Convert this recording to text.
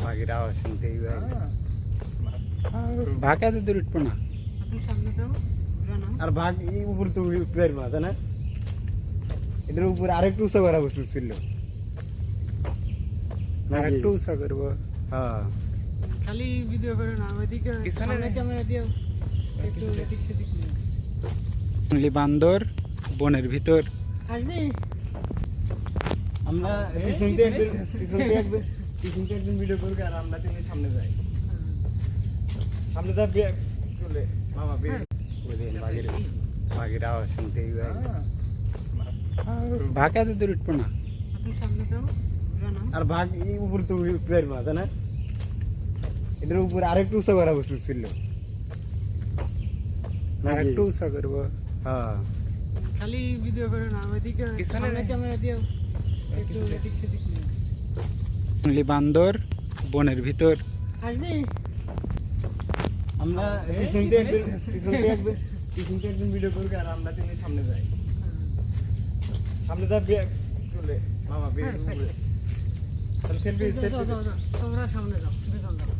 বাঘের আওয়াজ শুনতেই ভাগ এত দূর উঠবো না। আর বাঘ এই উপর তো উঠতে পারবো না, তাই না? এটার উপর আরেকটু উঁচা করা উচিত ছিল। আর একটু উঁচা করবো। হ্যাঁ, খালি ভিডিও করো না, ওইদিকে সামনে ক্যামেরা দিও, একটু এদিক সেদিক নিও। জঙ্গলি বান্দর বনের ভিতর। আসবি? আমরা পিছন থেকে একদিন ভিডিও করবো আর আমরা তিনজন সামনে যাই। সামনে যা চলে মামা বাঘের আওয়াজ শুনতেই ভাগ এত দূর উঠবো না। আপনি সামনে যাও, জানো। আর বাঘ এই উপর তো উঠতে পারবো না, তাই না? এটার উপর আরেকটু উঁচা করা উচিত ছিল। আর একটু উঁচা করবো। হ্যাঁ, খালি ভিডিও করো না, ওইদিকে সামনে ক্যামেরা দিও, একটু এদিক সেদিক নিও। জঙ্গলি বান্দর বনের ভিতর। আসবি? আমরা পিছন থেকে একদিন ভিডিও করবো আর আমরা তিনজন সামনে যাই। সামনে যা চলে মামা তাহলে সেলফি যাও, যাও, যাও, তোমরা সামনে যাও, দুজন যাও।